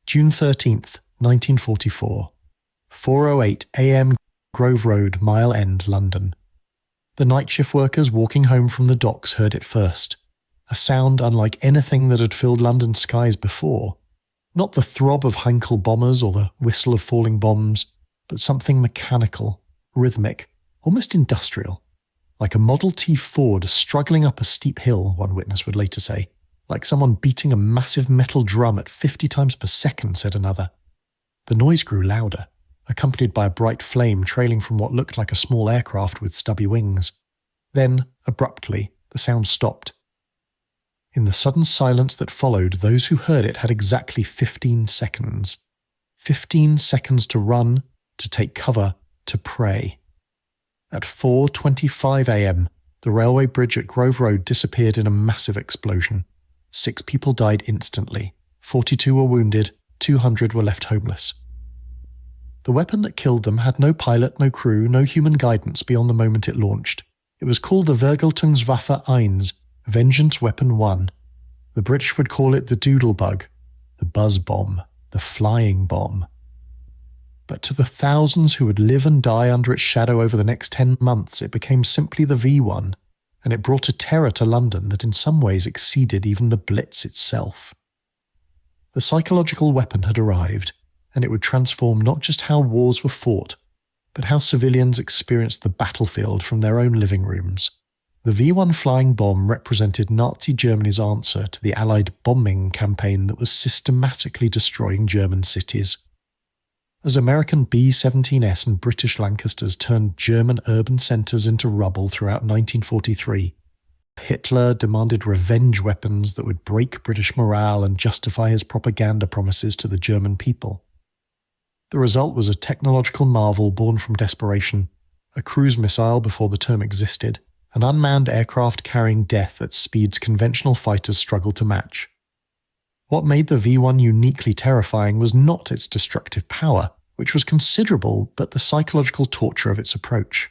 June 13th, 1944. 4:08 a.m. Grove Road, Mile End, London. The night shift workers walking home from the docks heard it first. A sound unlike anything that had filled London's skies before. Not the throb of Heinkel bombers or the whistle of falling bombs, but something mechanical, rhythmic, almost industrial. Like a Model T Ford struggling up a steep hill, one witness would later say. Like someone beating a massive metal drum at 50 times per second, said another. The noise grew louder, accompanied by a bright flame trailing from what looked like a small aircraft with stubby wings. Then, abruptly, the sound stopped. In the sudden silence that followed, those who heard it had exactly 15 seconds. 15 seconds to run, to take cover, to pray. At 4:25 a.m., the railway bridge at Grove Road disappeared in a massive explosion. 6 people died instantly, 42 were wounded, 200 were left homeless. The weapon that killed them had no pilot, no crew, no human guidance beyond the moment it launched. It was called the Vergeltungswaffe 1, Vengeance Weapon 1. The British would call it the Doodle Bug, the Buzz Bomb, the Flying Bomb. But to the thousands who would live and die under its shadow over the next 10 months, it became simply the V1, and it brought a terror to London that in some ways exceeded even the Blitz itself. The psychological weapon had arrived, and it would transform not just how wars were fought, but how civilians experienced the battlefield from their own living rooms. The V1 flying bomb represented Nazi Germany's answer to the Allied bombing campaign that was systematically destroying German cities. As American B-17S and British Lancasters turned German urban centres into rubble throughout 1943, Hitler demanded revenge weapons that would break British morale and justify his propaganda promises to the German people. The result was a technological marvel born from desperation, a cruise missile before the term existed, an unmanned aircraft carrying death at speeds conventional fighters struggled to match. What made the V1 uniquely terrifying was not its destructive power, which was considerable, but the psychological torture of its approach.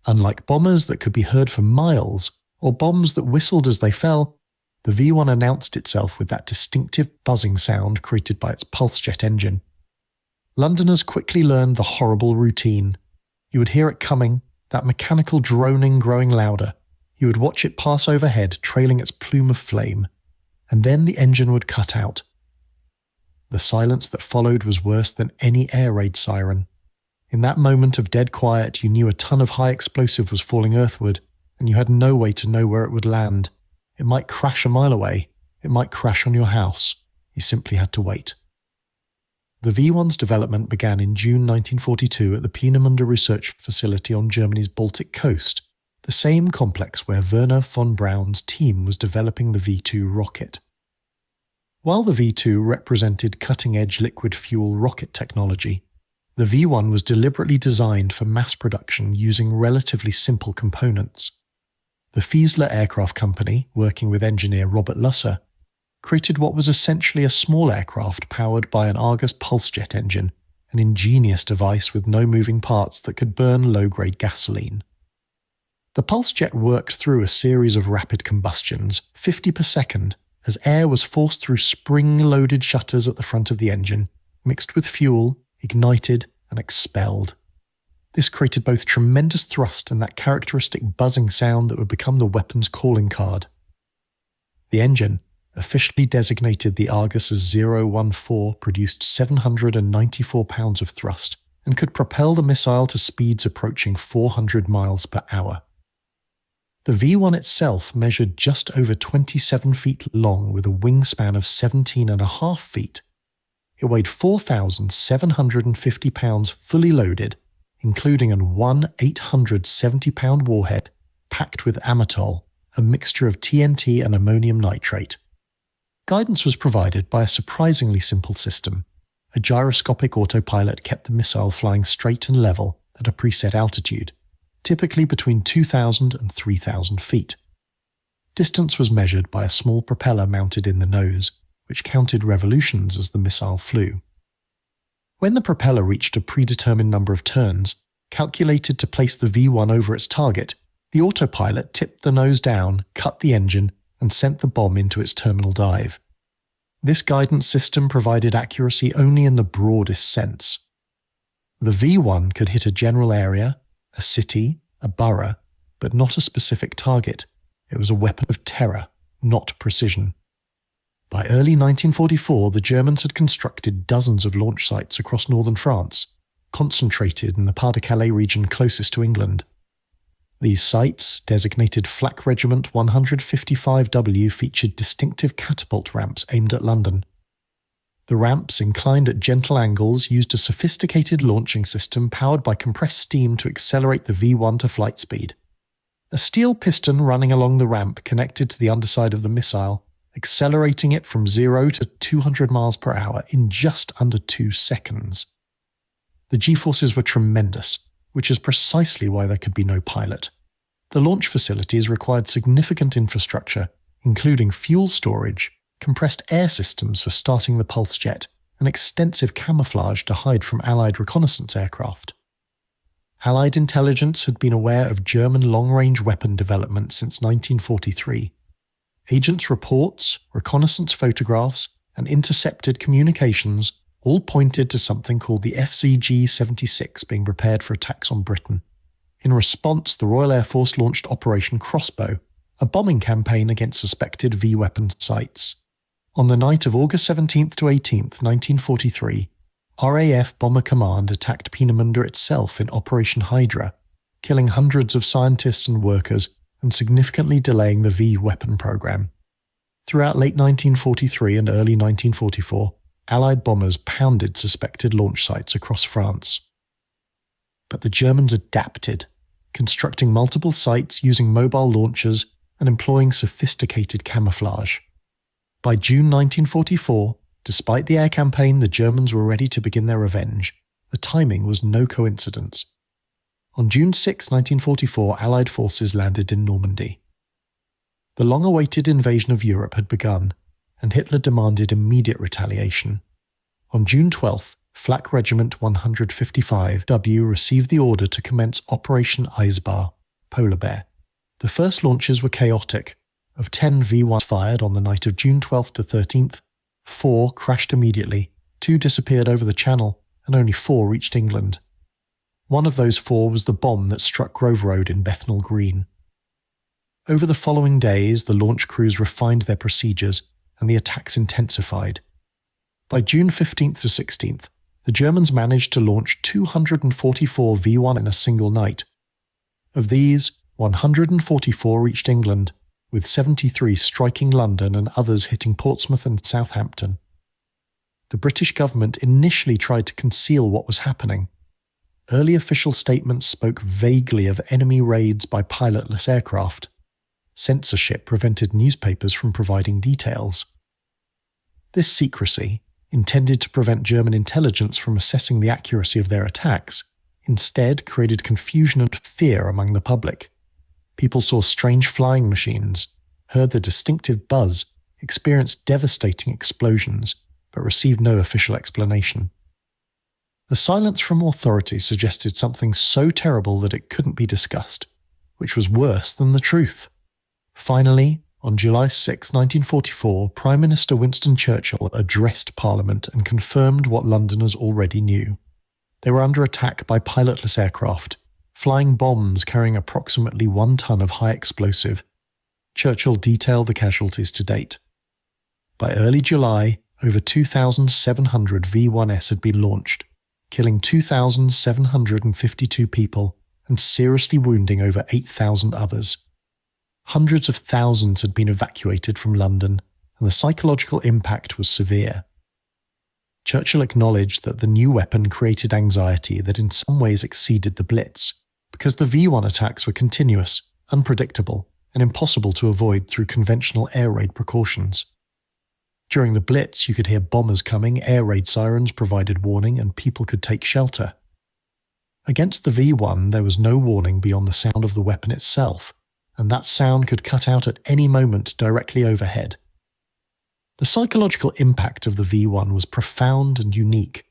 Unlike bombers that could be heard for miles, or bombs that whistled as they fell, the V1 announced itself with that distinctive buzzing sound created by its pulse jet engine. Londoners quickly learned the horrible routine. You would hear it coming, that mechanical droning growing louder. You would watch it pass overhead, trailing its plume of flame. And then the engine would cut out. The silence that followed was worse than any air raid siren. In that moment of dead quiet, you knew a ton of high explosive was falling earthward, and you had no way to know where it would land. It might crash a mile away. It might crash on your house. You simply had to wait. The V1's development began in June 1942 at the Peenemünde Research Facility on Germany's Baltic coast, the same complex where Werner von Braun's team was developing the V2 rocket. While the V2 represented cutting-edge liquid fuel rocket technology, the V1 was deliberately designed for mass production using relatively simple components. The Fiesler Aircraft Company, working with engineer Robert Lusser, created what was essentially a small aircraft powered by an Argus pulse jet engine, an ingenious device with no moving parts that could burn low-grade gasoline. The pulse jet worked through a series of rapid combustions, 50 per second, as air was forced through spring-loaded shutters at the front of the engine, mixed with fuel, ignited, and expelled. This created both tremendous thrust and that characteristic buzzing sound that would become the weapon's calling card. The engine, officially designated the Argus as 014, produced 794 pounds of thrust and could propel the missile to speeds approaching 400 miles per hour. The V1 itself measured just over 27 feet long with a wingspan of 17.5 feet. It weighed 4,750 pounds fully loaded, including one 870-pound warhead packed with amatol, a mixture of TNT and ammonium nitrate. Guidance was provided by a surprisingly simple system. A gyroscopic autopilot kept the missile flying straight and level at a preset altitude, typically between 2,000 and 3,000 feet. Distance was measured by a small propeller mounted in the nose, which counted revolutions as the missile flew. When the propeller reached a predetermined number of turns, calculated to place the V1 over its target, the autopilot tipped the nose down, cut the engine, and sent the bomb into its terminal dive. This guidance system provided accuracy only in the broadest sense. The V1 could hit a general area, a city, a borough, but not a specific target. It was a weapon of terror, not precision. By early 1944, the Germans had constructed dozens of launch sites across northern France, concentrated in the Pas-de-Calais region closest to England. These sites, designated Flak Regiment 155W, featured distinctive catapult ramps aimed at London. The ramps, inclined at gentle angles, used a sophisticated launching system powered by compressed steam to accelerate the V1 to flight speed. A steel piston running along the ramp connected to the underside of the missile, accelerating it from 0 to 200 miles per hour in just under 2 seconds. The G-forces were tremendous, which is precisely why there could be no pilot. The launch facilities required significant infrastructure, including fuel storage, compressed air systems for starting the pulse jet, and extensive camouflage to hide from Allied reconnaissance aircraft. Allied intelligence had been aware of German long-range weapon development since 1943. Agents' reports, reconnaissance photographs, and intercepted communications all pointed to something called the FZG-76 being prepared for attacks on Britain. In response, the Royal Air Force launched Operation Crossbow, a bombing campaign against suspected V-weapon sites. On the night of August 17th to 18th, 1943, RAF Bomber Command attacked Peenemünde itself in Operation Hydra, killing hundreds of scientists and workers and significantly delaying the V-weapon program. Throughout late 1943 and early 1944, Allied bombers pounded suspected launch sites across France. But the Germans adapted, constructing multiple sites using mobile launchers and employing sophisticated camouflage. By June 1944, despite the air campaign, the Germans were ready to begin their revenge. The timing was no coincidence. On June 6, 1944, Allied forces landed in Normandy. The long-awaited invasion of Europe had begun, and Hitler demanded immediate retaliation. On June 12th, Flak Regiment 155W received the order to commence Operation Eisbär, Polar Bear. The first launches were chaotic. Of 10 V1s fired on the night of June 12th to 13th, 4 crashed immediately, 2 disappeared over the Channel, and only 4 reached England. One of those 4 was the bomb that struck Grove Road in Bethnal Green. Over the following days, the launch crews refined their procedures, and the attacks intensified. By June 15th to 16th, the Germans managed to launch 244 V1 in a single night. Of these, 144 reached England, with 73 striking London and others hitting Portsmouth and Southampton. The British government initially tried to conceal what was happening. Early official statements spoke vaguely of enemy raids by pilotless aircraft. Censorship prevented newspapers from providing details. This secrecy, intended to prevent German intelligence from assessing the accuracy of their attacks, instead created confusion and fear among the public. People saw strange flying machines, heard the distinctive buzz, experienced devastating explosions, but received no official explanation. The silence from authorities suggested something so terrible that it couldn't be discussed, which was worse than the truth. Finally, on July 6, 1944, Prime Minister Winston Churchill addressed Parliament and confirmed what Londoners already knew. They were under attack by pilotless aircraft, flying bombs carrying approximately 1 ton of high explosive. Churchill detailed the casualties to date. By early July, over 2,700 V1S had been launched, killing 2,752 people and seriously wounding over 8,000 others. Hundreds of thousands had been evacuated from London, and the psychological impact was severe. Churchill acknowledged that the new weapon created anxiety that in some ways exceeded the Blitz, because the V1 attacks were continuous, unpredictable, and impossible to avoid through conventional air raid precautions. During the Blitz, you could hear bombers coming, air raid sirens provided warning, and people could take shelter. Against the V1, there was no warning beyond the sound of the weapon itself, and that sound could cut out at any moment directly overhead. The psychological impact of the V1 was profound and unique.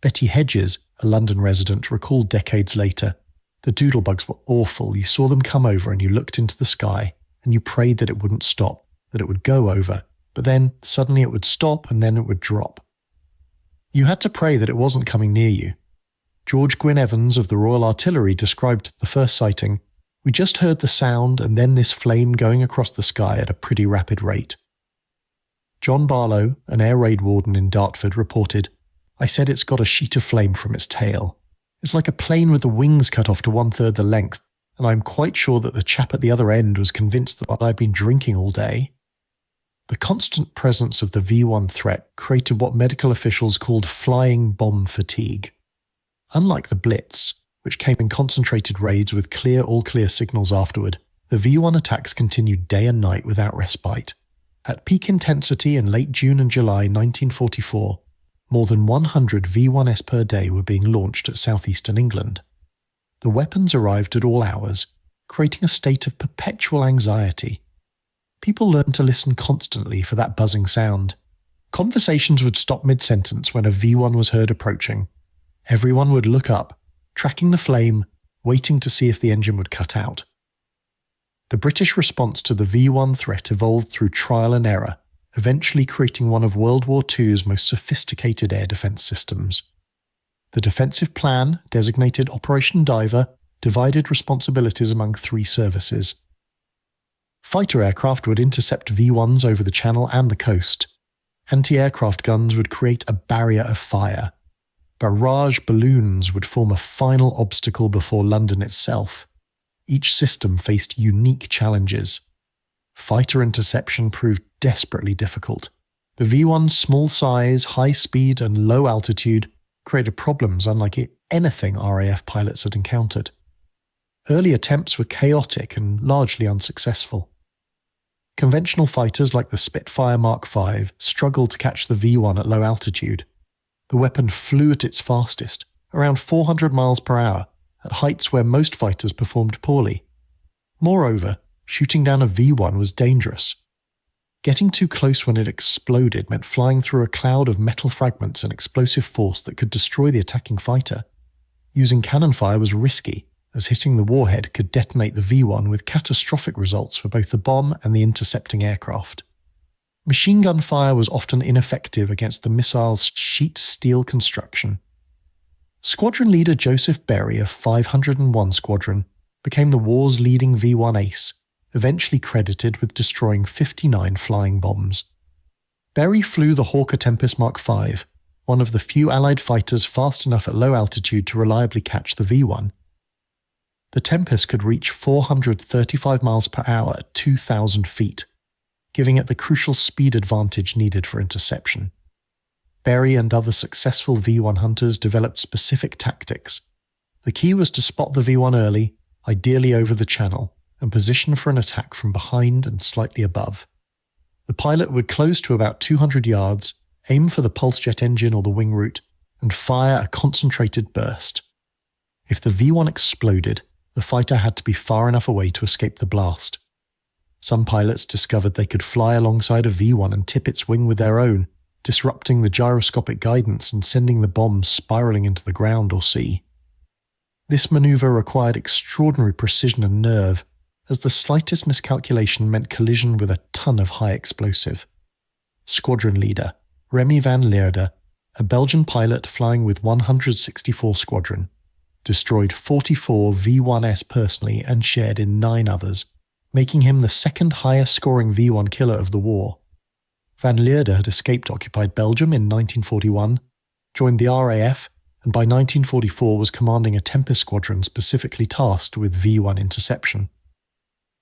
Betty Hedges, a London resident, recalled decades later, "The doodlebugs were awful. You saw them come over and you looked into the sky, and you prayed that it wouldn't stop, that it would go over, but then suddenly it would stop and then it would drop. You had to pray that it wasn't coming near you. George Gwyn Evans of the Royal Artillery described the first sighting. We just heard the sound and then this flame going across the sky at a pretty rapid rate. John Barlow, an air raid warden in Dartford, reported, I said it's got a sheet of flame from its tail. It's like a plane with the wings cut off to 1/3 the length, and I'm quite sure that the chap at the other end was convinced that I'd been drinking all day. The constant presence of the V1 threat created what medical officials called flying bomb fatigue. Unlike the Blitz, which came in concentrated raids with clear all-clear signals afterward, the V1 attacks continued day and night without respite. At peak intensity in late June and July 1944, more than 100 V1s per day were being launched at southeastern England. The weapons arrived at all hours, creating a state of perpetual anxiety. People learned to listen constantly for that buzzing sound. Conversations would stop mid-sentence when a V1 was heard approaching. Everyone would look up, tracking the flame, waiting to see if the engine would cut out. The British response to the V1 threat evolved through trial and error, eventually creating one of World War II's most sophisticated air defence systems. The defensive plan, designated Operation Diver, divided responsibilities among 3 services. Fighter aircraft would intercept V1s over the channel and the coast. Anti-aircraft guns would create a barrier of fire. Barrage balloons would form a final obstacle before London itself. Each system faced unique challenges. Fighter interception proved desperately difficult. The V1's small size, high speed, and low altitude created problems unlike anything RAF pilots had encountered. Early attempts were chaotic and largely unsuccessful. Conventional fighters like the Spitfire Mark V struggled to catch the V1 at low altitude. The weapon flew at its fastest, around 400 miles per hour, at heights where most fighters performed poorly. Moreover, shooting down a V1 was dangerous. Getting too close when it exploded meant flying through a cloud of metal fragments and explosive force that could destroy the attacking fighter. Using cannon fire was risky, as hitting the warhead could detonate the V1 with catastrophic results for both the bomb and the intercepting aircraft. Machine gun fire was often ineffective against the missile's sheet steel construction. Squadron leader Joseph Berry of 501 Squadron became the war's leading V1 ace, eventually credited with destroying 59 flying bombs. Berry flew the Hawker Tempest Mark V, one of the few Allied fighters fast enough at low altitude to reliably catch the V1. The Tempest could reach 435 miles per hour at 2,000 feet, giving it the crucial speed advantage needed for interception. Berry and other successful V1 hunters developed specific tactics. The key was to spot the V1 early, ideally over the channel, and position for an attack from behind and slightly above. The pilot would close to about 200 yards, aim for the pulse jet engine or the wing root, and fire a concentrated burst. If the V1 exploded, the fighter had to be far enough away to escape the blast. Some pilots discovered they could fly alongside a V1 and tip its wing with their own, disrupting the gyroscopic guidance and sending the bombs spiraling into the ground or sea. This maneuver required extraordinary precision and nerve, as the slightest miscalculation meant collision with a ton of high explosive. Squadron leader, Remy van Lierde, a Belgian pilot flying with 164 Squadron, destroyed 44 V1s personally and shared in 9 others, making him the second highest scoring V1 killer of the war. Van Lierde had escaped occupied Belgium in 1941, joined the RAF, and by 1944 was commanding a Tempest squadron specifically tasked with V1 interception.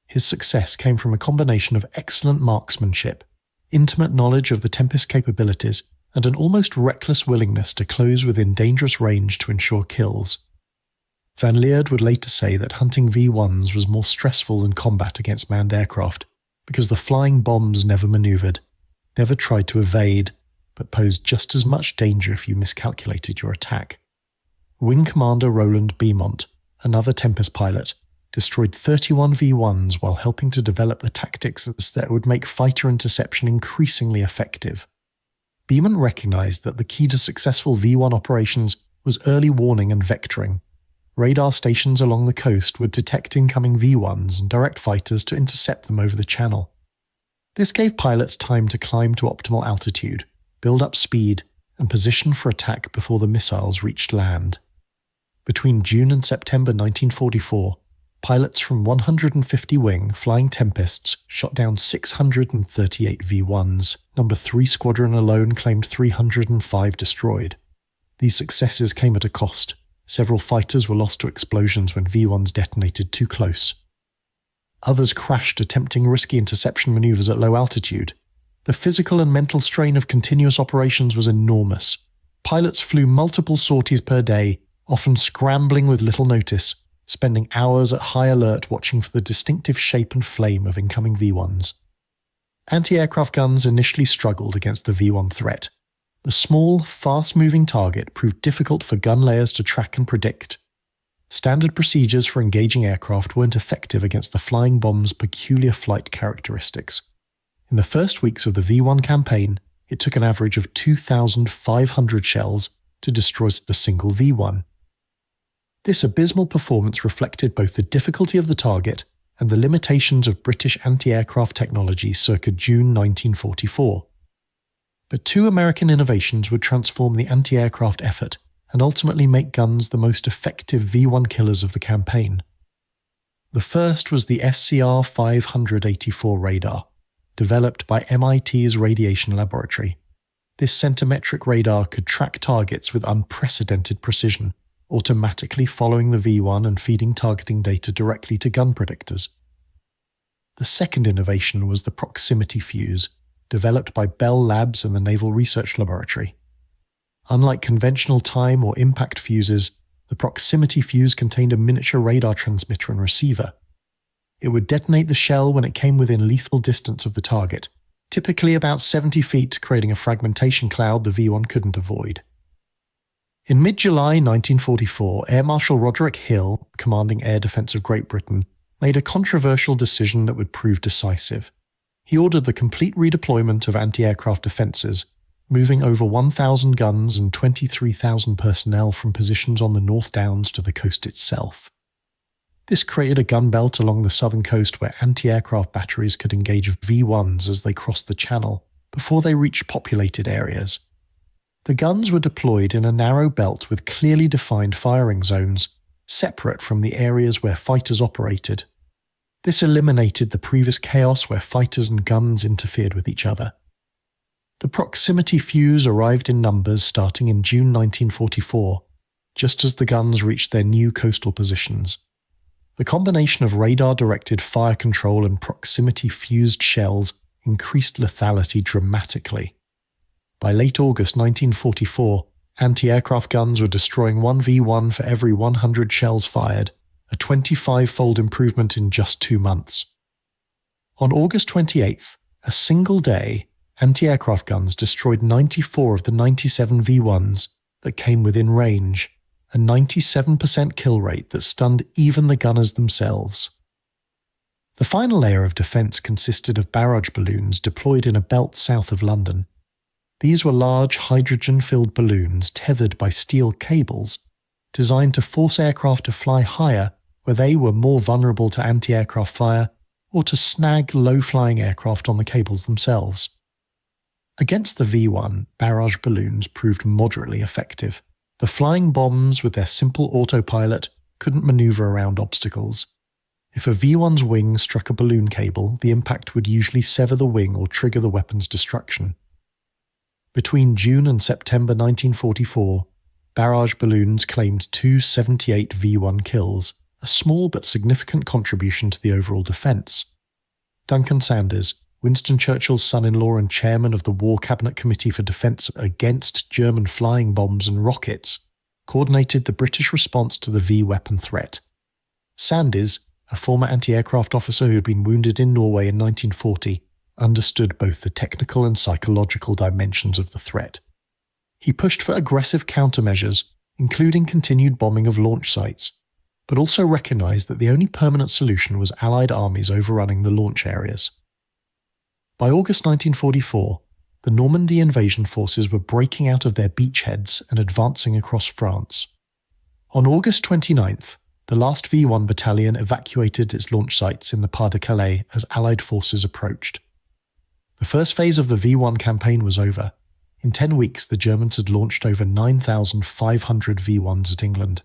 His success came from a combination of excellent marksmanship, intimate knowledge of the Tempest capabilities, and an almost reckless willingness to close within dangerous range to ensure kills. Van Lierde would later say that hunting V1s was more stressful than combat against manned aircraft, because the flying bombs never manoeuvred, never tried to evade, but posed just as much danger if you miscalculated your attack. Wing Commander Roland Beaumont, another Tempest pilot, destroyed 31 V1s while helping to develop the tactics that would make fighter interception increasingly effective. Beaumont recognized that the key to successful V1 operations was early warning and vectoring. Radar stations along the coast would detect incoming V1s and direct fighters to intercept them over the channel. This gave pilots time to climb to optimal altitude, build up speed, and position for attack before the missiles reached land. Between June and September 1944, pilots from 150 Wing Flying Tempests shot down 638 V-1s. Number 3 Squadron alone claimed 305 destroyed. These successes came at a cost. Several fighters were lost to explosions when V-1s detonated too close. Others crashed attempting risky interception maneuvers at low altitude. The physical and mental strain of continuous operations was enormous. Pilots flew multiple sorties per day, often scrambling with little notice, spending hours at high alert watching for the distinctive shape and flame of incoming V-1s. Anti-aircraft guns initially struggled against the V-1 threat. The small, fast-moving target proved difficult for gun layers to track and predict. Standard procedures for engaging aircraft weren't effective against the flying bomb's peculiar flight characteristics. In the first weeks of the V-1 campaign, it took an average of 2,500 shells to destroy a single V-1. This abysmal performance reflected both the difficulty of the target and the limitations of British anti-aircraft technology circa June 1944. But two American innovations would transform the anti-aircraft effort and ultimately make guns the most effective V-1 killers of the campaign. The first was the SCR 584 radar, developed by MIT's Radiation Laboratory. This centimetric radar could track targets with unprecedented precision, automatically following the V-1 and feeding targeting data directly to gun predictors. The second innovation was the proximity fuse, developed by Bell Labs and the Naval Research Laboratory. Unlike conventional time or impact fuses, the proximity fuse contained a miniature radar transmitter and receiver. It would detonate the shell when it came within lethal distance of the target, typically about 70 feet, creating a fragmentation cloud the V-1 couldn't avoid. In mid-July 1944, Air Marshal Roderick Hill, commanding Air Defence of Great Britain, made a controversial decision that would prove decisive. He ordered the complete redeployment of anti-aircraft defences, moving over 1,000 guns and 23,000 personnel from positions on the North Downs to the coast itself. This created a gun belt along the southern coast where anti-aircraft batteries could engage V-1s as they crossed the channel, before they reached populated areas. The guns were deployed in a narrow belt with clearly defined firing zones, separate from the areas where fighters operated. This eliminated the previous chaos where fighters and guns interfered with each other. The proximity fuse arrived in numbers starting in June 1944, just as the guns reached their new coastal positions. The combination of radar-directed fire control and proximity-fused shells increased lethality dramatically. By late August 1944, anti-aircraft guns were destroying one V-1 for every 100 shells fired, a 25-fold improvement in just 2 months. On August 28th, a single day, anti-aircraft guns destroyed 94 of the 97 V-1s that came within range, a 97% kill rate that stunned even the gunners themselves. The final layer of defence consisted of barrage balloons deployed in a belt south of London. These were large hydrogen-filled balloons tethered by steel cables, designed to force aircraft to fly higher where they were more vulnerable to anti-aircraft fire, or to snag low-flying aircraft on the cables themselves. Against the V-1, barrage balloons proved moderately effective. The flying bombs, with their simple autopilot, couldn't maneuver around obstacles. If a V-1's wing struck a balloon cable, the impact would usually sever the wing or trigger the weapon's destruction. Between June and September 1944, barrage balloons claimed 278 V-1 kills, a small but significant contribution to the overall defence. Duncan Sanders, Winston Churchill's son-in-law and chairman of the War Cabinet Committee for Defence Against German Flying Bombs and Rockets, coordinated the British response to the V-weapon threat. Sanders, a former anti-aircraft officer who had been wounded in Norway in 1940, understood both the technical and psychological dimensions of the threat. He pushed for aggressive countermeasures, including continued bombing of launch sites, but also recognised that the only permanent solution was Allied armies overrunning the launch areas. By August 1944, the Normandy invasion forces were breaking out of their beachheads and advancing across France. On August 29th, the last V-1 battalion evacuated its launch sites in the Pas de Calais as Allied forces approached. The first phase of the V1 campaign was over. In 10 weeks, the Germans had launched over 9,500 V1s at England.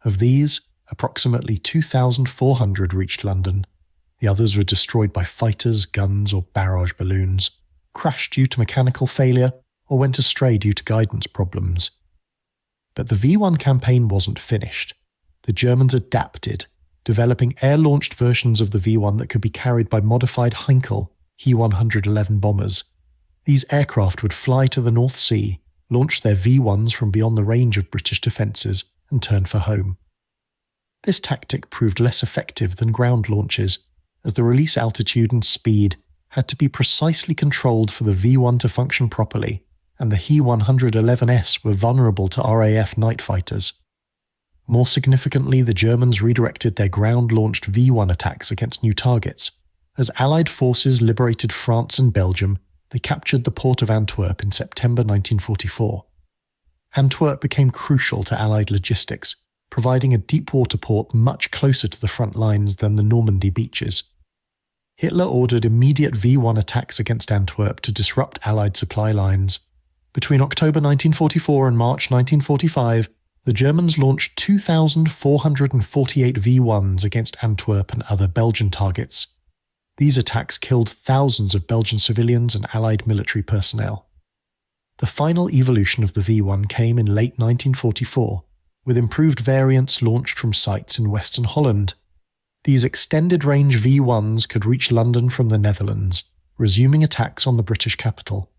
Of these, approximately 2,400 reached London. The others were destroyed by fighters, guns, or barrage balloons, crashed due to mechanical failure, or went astray due to guidance problems. But the V1 campaign wasn't finished. The Germans adapted, developing air-launched versions of the V1 that could be carried by modified Heinkel He-111 bombers. These aircraft would fly to the North Sea, launch their V1s from beyond the range of British defences, and turn for home. This tactic proved less effective than ground launches, as the release altitude and speed had to be precisely controlled for the V1 to function properly, and the He-111S were vulnerable to RAF night fighters. More significantly, the Germans redirected their ground-launched V1 attacks against new targets. As Allied forces liberated France and Belgium, they captured the port of Antwerp in September 1944. Antwerp became crucial to Allied logistics, providing a deep-water port much closer to the front lines than the Normandy beaches. Hitler ordered immediate V1 attacks against Antwerp to disrupt Allied supply lines. Between October 1944 and March 1945, the Germans launched 2,448 V1s against Antwerp and other Belgian targets. These attacks killed thousands of Belgian civilians and Allied military personnel. The final evolution of the V1 came in late 1944, with improved variants launched from sites in Western Holland. These extended-range V1s could reach London from the Netherlands, resuming attacks on the British capital.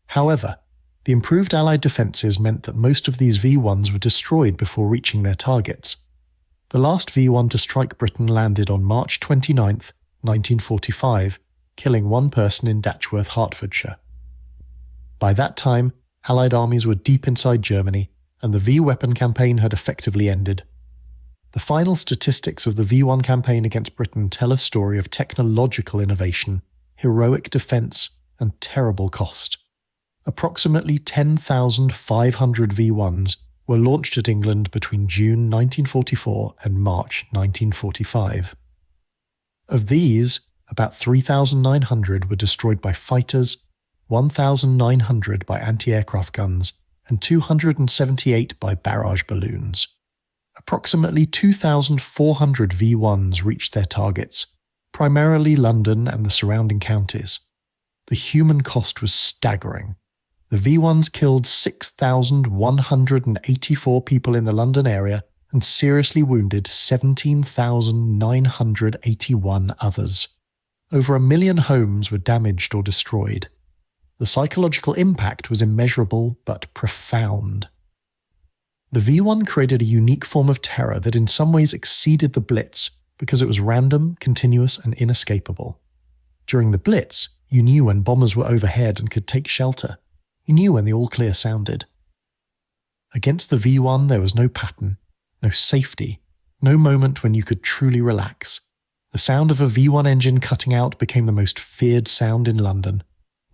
However, the improved Allied defences meant that most of these V1s were destroyed before reaching their targets. The last V1 to strike Britain landed on March 29, 1945, killing one person in Datchworth, Hertfordshire. By that time, Allied armies were deep inside Germany, and the V-weapon campaign had effectively ended. The final statistics of the V1 campaign against Britain tell a story of technological innovation, heroic defence, and terrible cost. Approximately 10,500 V1s were launched at England between June 1944 and March 1945. Of these, about 3,900 were destroyed by fighters, 1,900 by anti-aircraft guns, and 278 by barrage balloons. Approximately 2,400 V1s reached their targets, primarily London and the surrounding counties. The human cost was staggering. The V1s killed 6,184 people in the London area and seriously wounded 17,981 others. Over 1 million homes were damaged or destroyed. The psychological impact was immeasurable but profound. The V1 created a unique form of terror that in some ways exceeded the Blitz because it was random, continuous, and inescapable. During the Blitz, you knew when bombers were overhead and could take shelter. You knew when the all-clear sounded. Against the V1 there was no pattern, no safety, no moment when you could truly relax. The sound of a V1 engine cutting out became the most feared sound in London,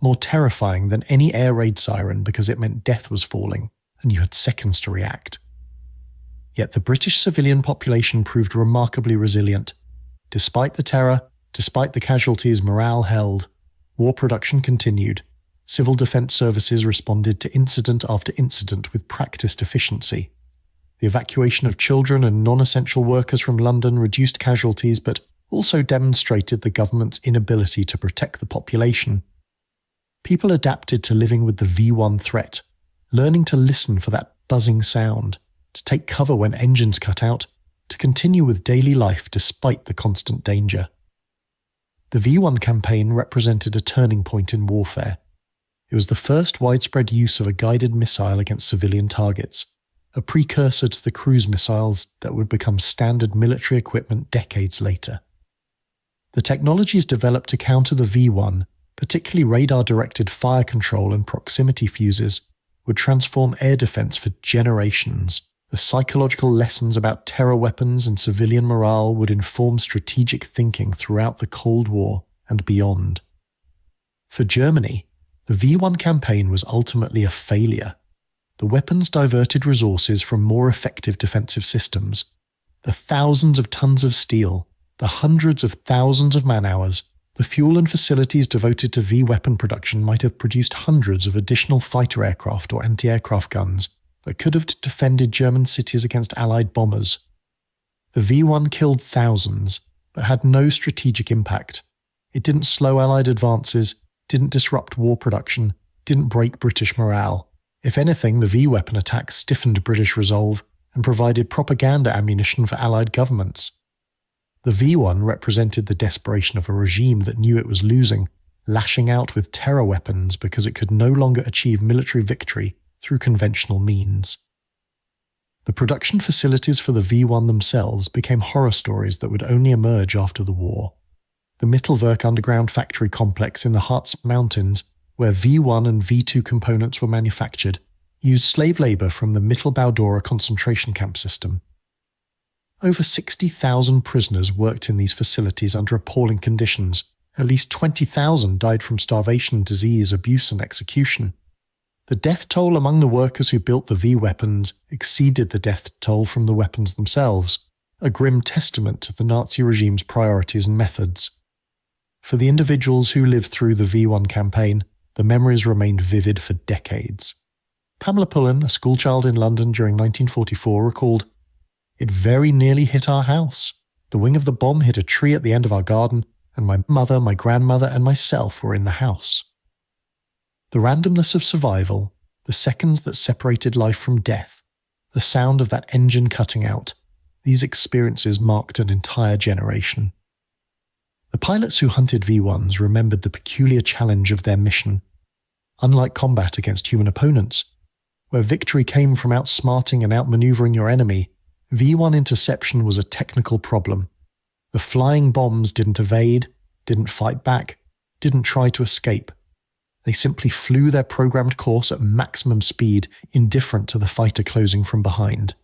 more terrifying than any air raid siren because it meant death was falling and you had seconds to react. Yet the British civilian population proved remarkably resilient. Despite the terror, despite the casualties, morale held. War production continued. Civil defence services responded to incident after incident with practised efficiency. The evacuation of children and non-essential workers from London reduced casualties but also demonstrated the government's inability to protect the population. People adapted to living with the V1 threat, learning to listen for that buzzing sound, to take cover when engines cut out, to continue with daily life despite the constant danger. The V1 campaign represented a turning point in warfare. It was the first widespread use of a guided missile against civilian targets, a precursor to the cruise missiles that would become standard military equipment decades later. The technologies developed to counter the V1, particularly radar-directed fire control and proximity fuses, would transform air defense for generations. The psychological lessons about terror weapons and civilian morale would inform strategic thinking throughout the Cold War and beyond. For Germany, the V1 campaign was ultimately a failure. The weapons diverted resources from more effective defensive systems. The thousands of tons of steel, the hundreds of thousands of man-hours, The fuel and facilities devoted to V-weapon production might have produced hundreds of additional fighter aircraft or anti-aircraft guns that could have defended German cities against Allied bombers. The V-1 killed thousands, but had no strategic impact. It didn't slow Allied advances, didn't disrupt war production, didn't break British morale. If anything, the V-weapon attack stiffened British resolve and provided propaganda ammunition for Allied governments. The V-1 represented the desperation of a regime that knew it was losing, lashing out with terror weapons because it could no longer achieve military victory through conventional means. The production facilities for the V-1 themselves became horror stories that would only emerge after the war. The Mittelwerk underground factory complex in the Harz Mountains, where V-1 and V-2 components were manufactured, used slave labour from the Mittelbau-Dora concentration camp system. Over 60,000 prisoners worked in these facilities under appalling conditions. At least 20,000 died from starvation, disease, abuse and execution. The death toll among the workers who built the V-weapons exceeded the death toll from the weapons themselves, a grim testament to the Nazi regime's priorities and methods. For the individuals who lived through the V-1 campaign, the memories remained vivid for decades. Pamela Pullen, a schoolchild in London during 1944, recalled, "It very nearly hit our house. The wing of the bomb hit a tree at the end of our garden, and my mother, my grandmother, and myself were in the house." The randomness of survival, the seconds that separated life from death, the sound of that engine cutting out, these experiences marked an entire generation. The pilots who hunted V-1s remembered the peculiar challenge of their mission. Unlike combat against human opponents, where victory came from outsmarting and outmaneuvering your enemy, V-1 interception was a technical problem. The flying bombs didn't evade, didn't fight back, didn't try to escape. They simply flew their programmed course at maximum speed, indifferent to the fighter closing from behind.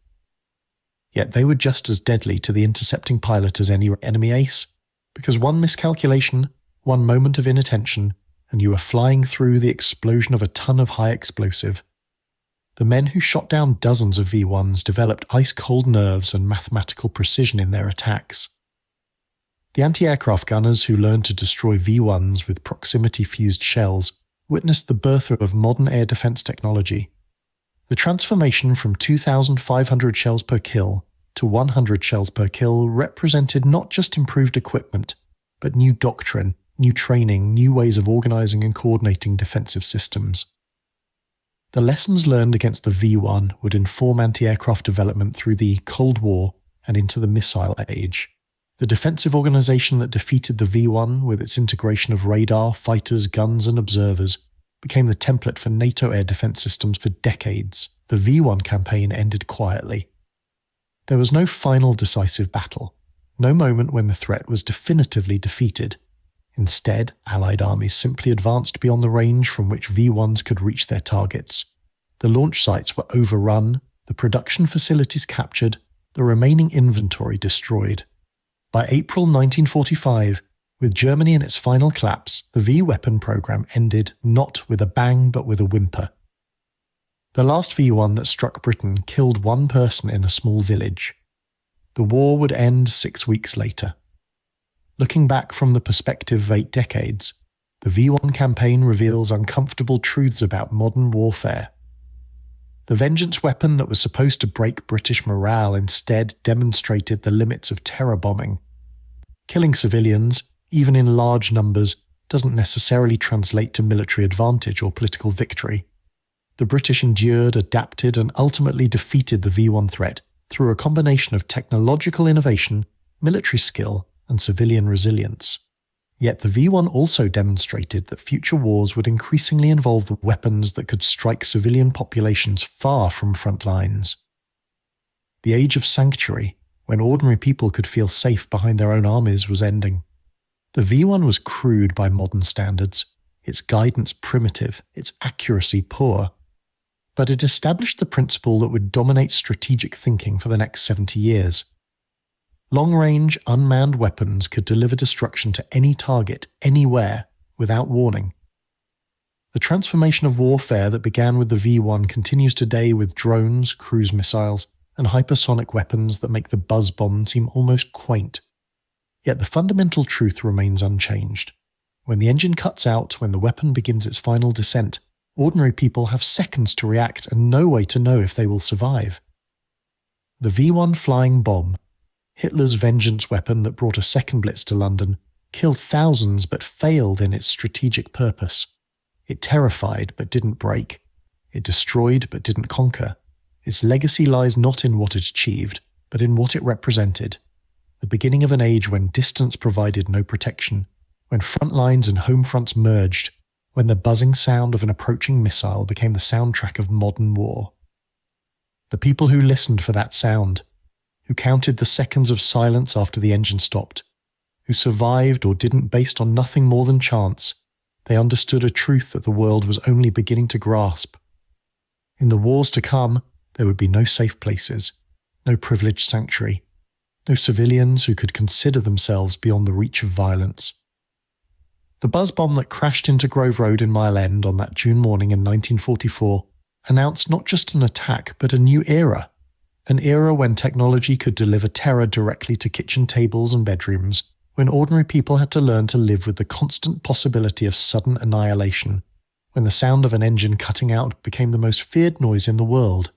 Yet they were just as deadly to the intercepting pilot as any enemy ace, because one miscalculation, one moment of inattention, and you were flying through the explosion of a ton of high explosive. The men who shot down dozens of V-1s developed ice-cold nerves and mathematical precision in their attacks. The anti-aircraft gunners who learned to destroy V-1s with proximity-fused shells witnessed the birth of modern air defense technology. The transformation from 2,500 shells per kill to 100 shells per kill represented not just improved equipment, but new doctrine, new training, new ways of organizing and coordinating defensive systems. The lessons learned against the V-1 would inform anti-aircraft development through the Cold War and into the missile age. The defensive organization that defeated the V-1 with its integration of radar, fighters, guns and observers became the template for NATO air defense systems for decades. The V-1 campaign ended quietly. There was no final decisive battle, no moment when the threat was definitively defeated. Instead, Allied armies simply advanced beyond the range from which V-1s could reach their targets. The launch sites were overrun, the production facilities captured, the remaining inventory destroyed. By April 1945, with Germany in its final collapse, the V-weapon program ended not with a bang but with a whimper. The last V-1 that struck Britain killed one person in a small village. The war would end 6 weeks later. Looking back from the perspective of 8 decades, the V-1 campaign reveals uncomfortable truths about modern warfare. The vengeance weapon that was supposed to break British morale instead demonstrated the limits of terror bombing. Killing civilians, even in large numbers, doesn't necessarily translate to military advantage or political victory. The British endured, adapted, and ultimately defeated the V-1 threat through a combination of technological innovation, military skill, and civilian resilience. Yet the V-1 also demonstrated that future wars would increasingly involve weapons that could strike civilian populations far from front lines. The age of sanctuary, when ordinary people could feel safe behind their own armies, was ending. The V-1 was crude by modern standards, its guidance primitive, its accuracy poor, but it established the principle that would dominate strategic thinking for the next 70 years. Long-range, unmanned weapons could deliver destruction to any target, anywhere, without warning. The transformation of warfare that began with the V-1 continues today with drones, cruise missiles, and hypersonic weapons that make the buzz bomb seem almost quaint. Yet the fundamental truth remains unchanged. When the engine cuts out, when the weapon begins its final descent, ordinary people have seconds to react and no way to know if they will survive. The V1 flying bomb, Hitler's vengeance weapon that brought a second Blitz to London, killed thousands but failed in its strategic purpose. It terrified but didn't break. It destroyed but didn't conquer. Its legacy lies not in what it achieved, but in what it represented. The beginning of an age when distance provided no protection, when front lines and home fronts merged, when the buzzing sound of an approaching missile became the soundtrack of modern war. The people who listened for that sound, who counted the seconds of silence after the engine stopped, who survived or didn't based on nothing more than chance, they understood a truth that the world was only beginning to grasp. In the wars to come, there would be no safe places, no privileged sanctuary, no civilians who could consider themselves beyond the reach of violence. The buzz bomb that crashed into Grove Road in Mile End on that June morning in 1944 announced not just an attack but a new era, an era when technology could deliver terror directly to kitchen tables and bedrooms, when ordinary people had to learn to live with the constant possibility of sudden annihilation, when the sound of an engine cutting out became the most feared noise in the world.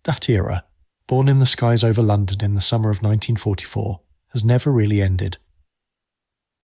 That era, born in the skies over London in the summer of 1944, has never really ended.